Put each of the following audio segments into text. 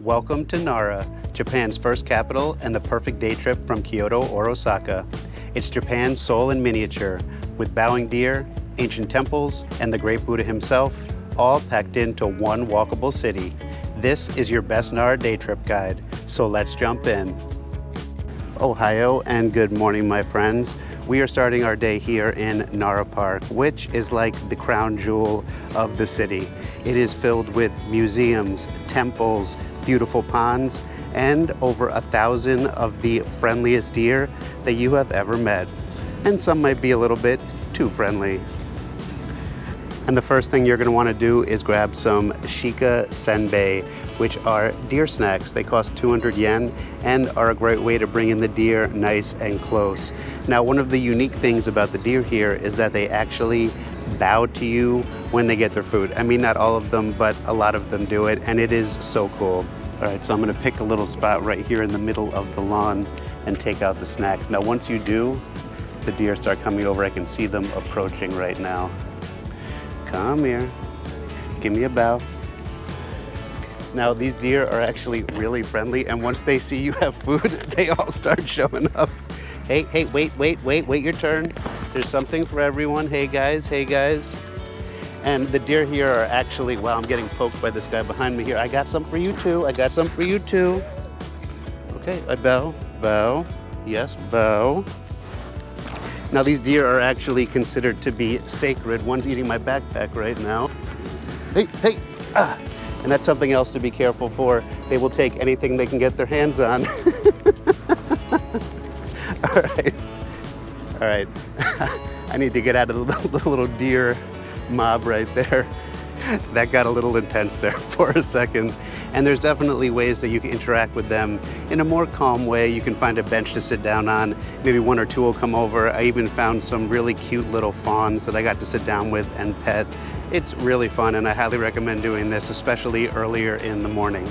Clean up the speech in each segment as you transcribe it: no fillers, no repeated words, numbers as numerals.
Welcome to Nara, Japan's first capital and the perfect day trip from Kyoto or Osaka. It's Japan's soul in miniature, with bowing deer, ancient temples, and the great Buddha himself, all packed into one walkable city. This is your best Nara day trip guide, so let's jump in. Ohio and good morning, my friends. We are starting our day here in Nara Park, which is like the crown jewel of the city. It is filled with museums, temples, beautiful ponds, and over 1,000 of the friendliest deer that you have ever met. And some might be a little bit too friendly. And the first thing you're going to want to do is grab some shika senbei, which are deer snacks. They cost 200 yen and are a great way to bring in the deer nice and close. Now, one of the unique things about the deer here is that they actually bow to you when they get their food. I mean, not all of them, but a lot of them do it, and it is so cool. All right, so I'm gonna pick a little spot right here in the middle of the lawn and take out the snacks. Now, once you do, the deer start coming over. I can see them approaching right now. Come here, give me a bow. Now, these deer are actually really friendly, and once they see you have food, they all start showing up. Hey, wait your turn. There's something for everyone. Hey guys. And the deer here are actually, wow, I'm getting poked by this guy behind me here. I got some for you too. Okay, I bow, yes, bow. Now, these deer are actually considered to be sacred. One's eating my backpack right now. Hey, And that's something else to be careful for. They will take anything they can get their hands on. All right. I need to get out of the little deer mob right there. That got a little intense there for a second. And there's definitely ways that you can interact with them in a more calm way. You can find a bench to sit down on. Maybe one or two will come over. I even found some really cute little fawns that I got to sit down with and pet. It's really fun, and I highly recommend doing this, especially earlier in the morning.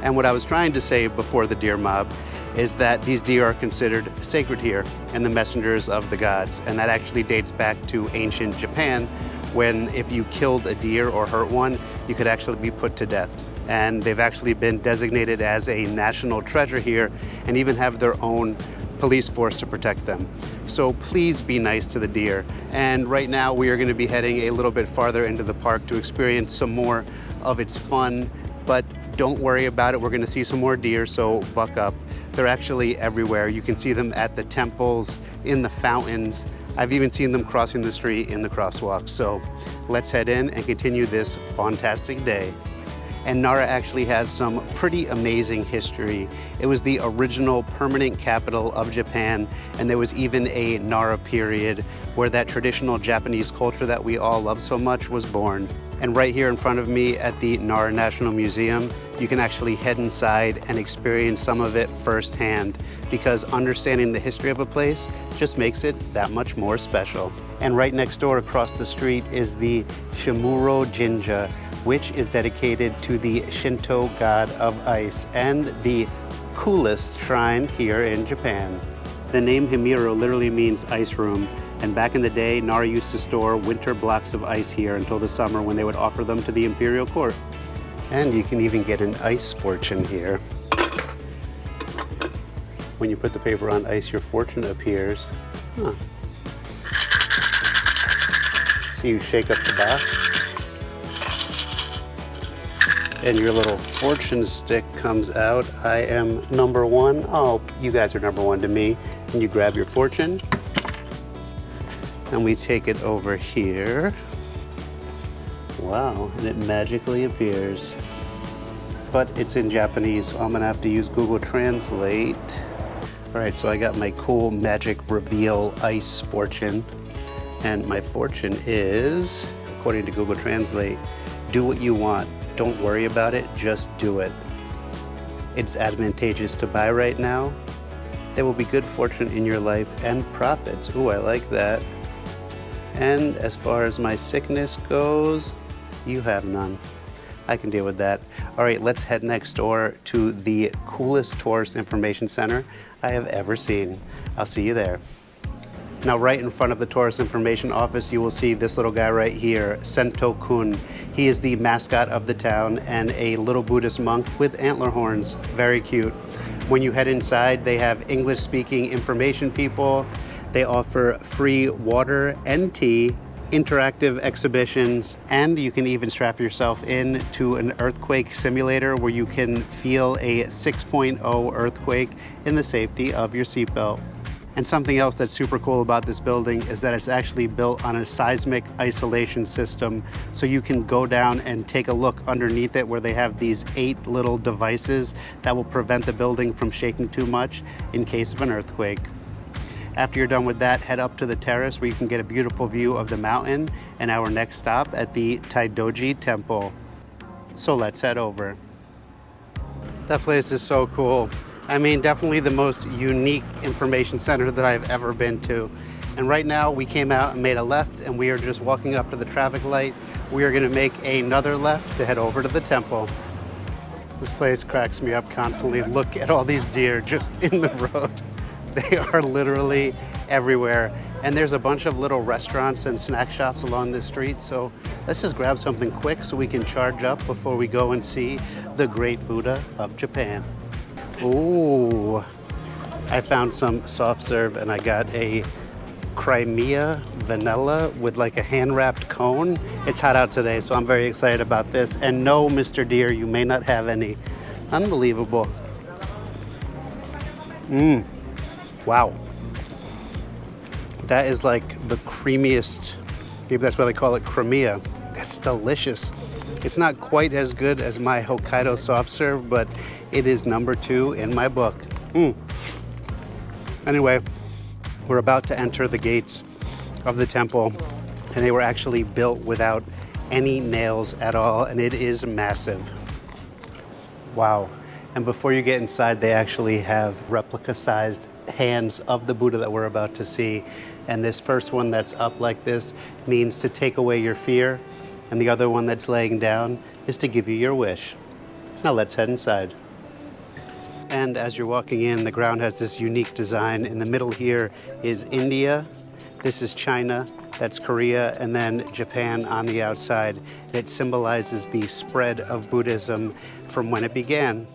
And what I was trying to say before the deer mob is that these deer are considered sacred here and the messengers of the gods. And that actually dates back to ancient Japan, when if you killed a deer or hurt one, you could actually be put to death. And they've actually been designated as a national treasure here and even have their own police force to protect them. So please be nice to the deer. And right now we are going to be heading a little bit farther into the park to experience some more of its fun, but don't worry about it. We're going to see some more deer, so buck up. They're actually everywhere. You can see them at the temples, in the fountains. I've even seen them crossing the street in the crosswalks. So let's head in and continue this fantastic day. And Nara actually has some pretty amazing history. It was the original permanent capital of Japan, and there was even a Nara period where that traditional Japanese culture that we all love so much was born. And right here in front of me at the Nara National Museum, you can actually head inside and experience some of it firsthand, because understanding the history of a place just makes it that much more special. And right next door across the street is the Himuro Jinja, which is dedicated to the Shinto god of ice and the coolest shrine here in Japan. The name Himuro literally means ice room, and back in the day, Nara used to store winter blocks of ice here until the summer, when they would offer them to the imperial court. And you can even get an ice fortune here. When you put the paper on ice, your fortune appears. So you shake up the box, and your little fortune stick comes out. I am number one. Oh, you guys are number one to me. And you grab your fortune, and we take it over here. Wow, and it magically appears. But it's in Japanese, so I'm gonna have to use Google Translate. All right, so I got my cool magic reveal ice fortune. And my fortune is, according to Google Translate, do what you want. Don't worry about it, just do it. It's advantageous to buy right now. There will be good fortune in your life and profits. Ooh, I like that. And as far as my sickness goes, you have none. I can deal with that. All right, let's head next door to the coolest tourist information center I have ever seen. I'll see you there. Now, right in front of the tourist information office, you will see this little guy right here, Sento-kun. He is the mascot of the town and a little Buddhist monk with antler horns. Very cute. When you head inside, they have English-speaking information people. They offer free water and tea, interactive exhibitions, and you can even strap yourself in to an earthquake simulator where you can feel a 6.0 earthquake in the safety of your seatbelt. And something else that's super cool about this building is that it's actually built on a seismic isolation system. So you can go down and take a look underneath it where they have these 8 little devices that will prevent the building from shaking too much in case of an earthquake. After you're done with that, head up to the terrace where you can get a beautiful view of the mountain and our next stop at the Tōdai-ji Temple. So let's head over. That place is so cool. I mean, definitely the most unique information center that I've ever been to. And right now we came out and made a left and we are just walking up to the traffic light. We are gonna make another left to head over to the temple. This place cracks me up constantly. Look at all these deer just in the road. They are literally everywhere. And there's a bunch of little restaurants and snack shops along the street. So let's just grab something quick so we can charge up before we go and see the great Buddha of Japan. Ooh, I found some soft serve and I got a Crimea vanilla with like a hand-wrapped cone. It's hot out today, so I'm very excited about this. And no, Mr. Deer, you may not have any. Unbelievable. Wow. That is like the creamiest, maybe that's why they call it Crimea. That's delicious. It's not quite as good as my Hokkaido soft serve, but it is number 2 in my book. Anyway, we're about to enter the gates of the temple, and they were actually built without any nails at all, and it is massive. Wow. And before you get inside, they actually have replica-sized hands of the Buddha that we're about to see. And this first one that's up like this means to take away your fear, and the other one that's laying down is to give you your wish. Now let's head inside. And as you're walking in, the ground has this unique design. In the middle here is India, this is China, that's Korea, and then Japan on the outside. It symbolizes the spread of Buddhism from when it began.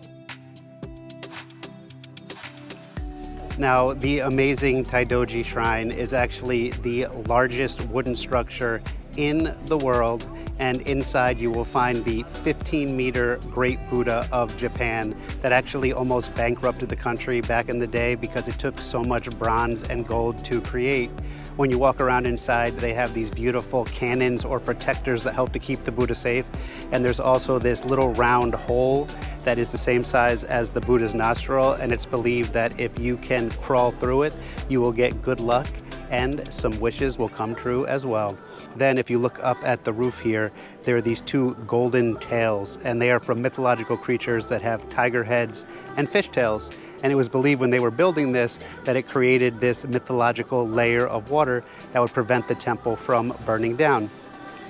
Now, the amazing Tōdai-ji Shrine is actually the largest wooden structure in the world, and inside you will find the 15-meter Great Buddha of Japan that actually almost bankrupted the country back in the day because it took so much bronze and gold to create. When you walk around inside, they have these beautiful cannons or protectors that help to keep the Buddha safe. And there's also this little round hole that is the same size as the Buddha's nostril, and it's believed that if you can crawl through it, you will get good luck and some wishes will come true as well. Then if you look up at the roof here, there are these 2 golden tails, and they are from mythological creatures that have tiger heads and fish tails. And it was believed when they were building this that it created this mythological layer of water that would prevent the temple from burning down.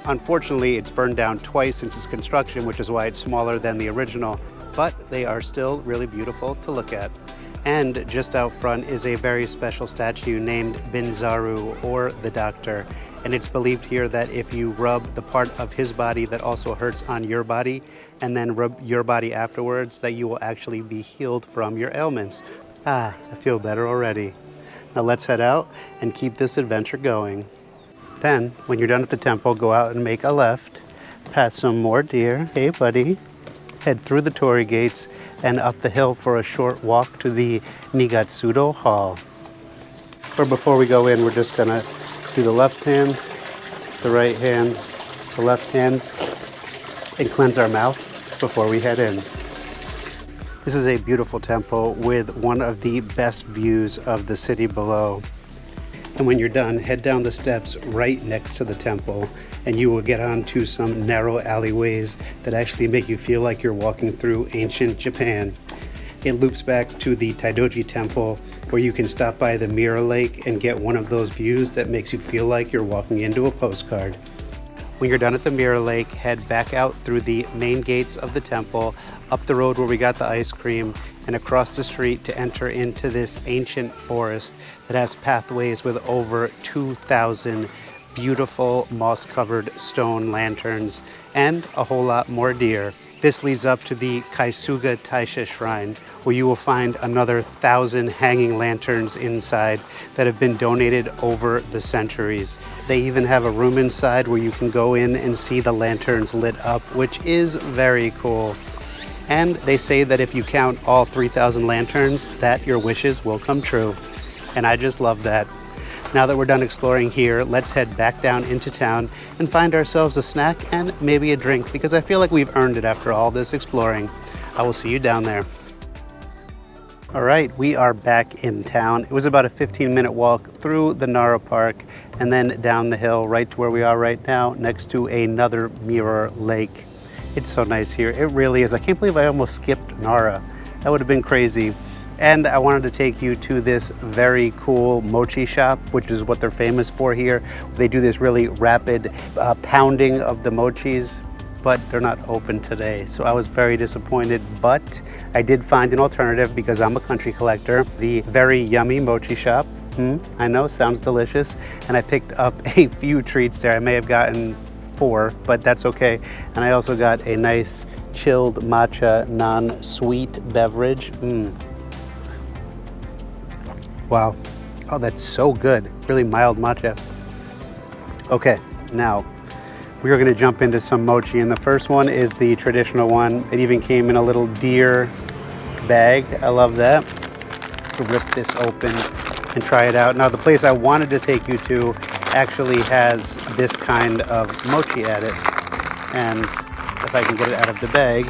Unfortunately, it's burned down twice since its construction, which is why it's smaller than the original, but they are still really beautiful to look at. And just out front is a very special statue named Binzaru, or the doctor. And it's believed here that if you rub the part of his body that also hurts on your body, and then rub your body afterwards, that you will actually be healed from your ailments. I feel better already. Now let's head out and keep this adventure going. Then, when you're done at the temple, go out and make a left, pass some more deer. Hey, buddy. Head through the torii gates and up the hill for a short walk to the Nigatsudo Hall. But before we go in, we're just gonna do the left hand, the right hand, the left hand, and cleanse our mouth before we head in. This is a beautiful temple with one of the best views of the city below. And when you're done, head down the steps right next to the temple, and you will get onto some narrow alleyways that actually make you feel like you're walking through ancient Japan. It loops back to the Tōdai-ji Temple, where you can stop by the mirror lake and get one of those views that makes you feel like you're walking into a postcard. When you're done at the mirror lake, head back out through the main gates of the temple, up the road where we got the ice cream, and across the street to enter into this ancient forest that has pathways with over 2,000 beautiful moss-covered stone lanterns, and a whole lot more deer. This leads up to the Kasuga Taisha shrine, where you will find another 1,000 hanging lanterns inside that have been donated over the centuries. They even have a room inside where you can go in and see the lanterns lit up, which is very cool. And they say that if you count all 3,000 lanterns, that your wishes will come true. And I just love that. Now that we're done exploring here, let's head back down into town and find ourselves a snack and maybe a drink, because I feel like we've earned it after all this exploring. I will see you down there. All right, we are back in town. It was about a 15-minute walk through the Nara Park and then down the hill right to where we are right now, next to another mirror lake. It's so nice here. It really is. I can't believe I almost skipped Nara. That would have been crazy. And I wanted to take you to this very cool mochi shop, which is what they're famous for here. They do this really rapid pounding of the mochis, but they're not open today. So I was very disappointed, but I did find an alternative because I'm a country collector. The very yummy mochi shop. I know, sounds delicious. And I picked up a few treats there. I may have gotten 4, but that's okay. And I also got a nice chilled matcha non-sweet beverage. Wow. Oh, that's so good. Really mild matcha. Okay, now we are going to jump into some mochi, and the first one is the traditional one. It even came in a little deer bag. I love that. To rip this open and try it out. Now, the place I wanted to take you to actually has this kind of mochi at it, and if I can get it out of the bag,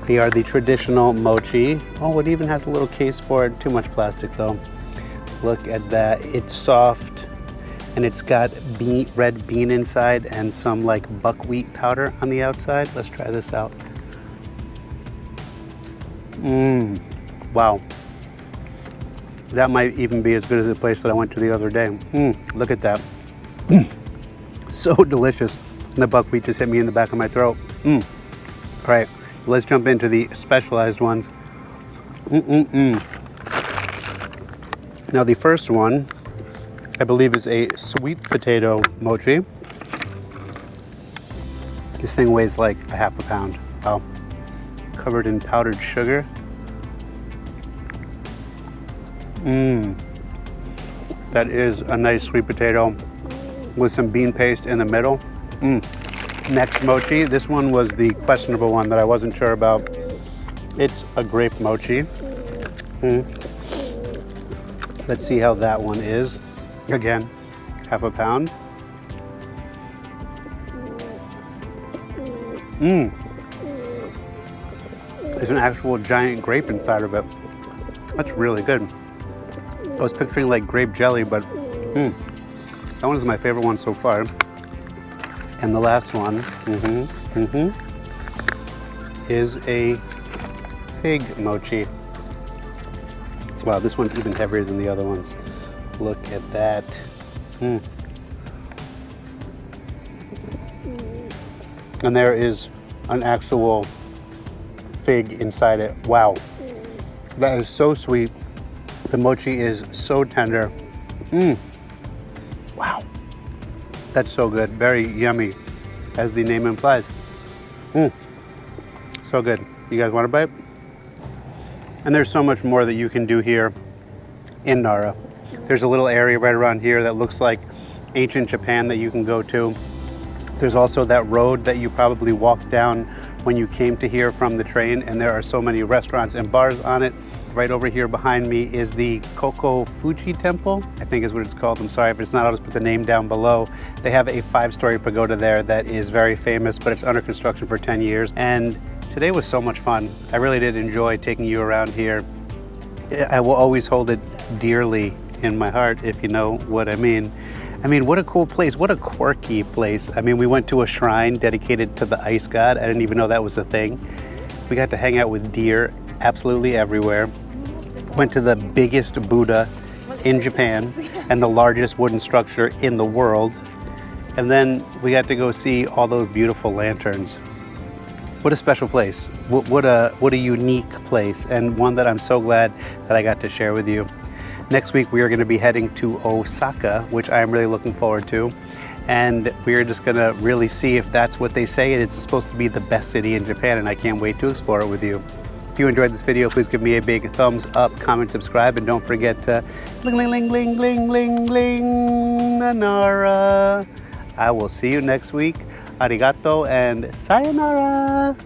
they are the traditional mochi. Oh, it even has a little case for it. Too much plastic though. Look at that. It's soft and it's got red bean inside and some like buckwheat powder on the outside. Let's try this out. Wow. That might even be as good as the place that I went to the other day. Look at that. So delicious. And the buckwheat just hit me in the back of my throat. All right. Let's jump into the specialized ones. Now the first one, I believe, is a sweet potato mochi. This thing weighs like a half a pound. Wow. Covered in powdered sugar. That is a nice sweet potato with some bean paste in the middle. Next mochi, this one was the questionable one that I wasn't sure about. It's a grape mochi. Let's see how that one is. Again, half a pound. There's an actual giant grape inside of it. That's really good. I was picturing like grape jelly, but that one is my favorite one so far. And the last one is a fig mochi. Wow, this one's even heavier than the other ones. Look at that. And there is an actual fig inside it. Wow, that is so sweet. The mochi is so tender. Wow. That's so good, very yummy, as the name implies. So good. You guys want a bite? And there's so much more that you can do here in Nara. There's a little area right around here that looks like ancient Japan that you can go to. There's also that road that you probably walked down when you came to here from the train, and there are so many restaurants and bars on it. Right over here behind me is the Tōdai-ji Temple, I think is what it's called. I'm sorry if it's not, I'll just put the name down below. They have a 5-story pagoda there that is very famous, but it's under construction for 10 years. And today was so much fun. I really did enjoy taking you around here. I will always hold it dearly in my heart, if you know what I mean. I mean, what a cool place, what a quirky place. I mean, we went to a shrine dedicated to the ice god. I didn't even know that was a thing. We got to hang out with deer absolutely everywhere. Went to the biggest Buddha in Japan and the largest wooden structure in the world. And then we got to go see all those beautiful lanterns. What a special place. What a unique place, and one that I'm so glad that I got to share with you. Next week we are going to be heading to Osaka, which I am really looking forward to. And we're just going to really see if that's what they say. It's supposed to be the best city in Japan, and I can't wait to explore it with you. If you enjoyed this video, please give me a big thumbs up, comment, subscribe, and don't forget to ling ling ling ling ling ling ling Nara. I will see you next week. Arigato and sayonara.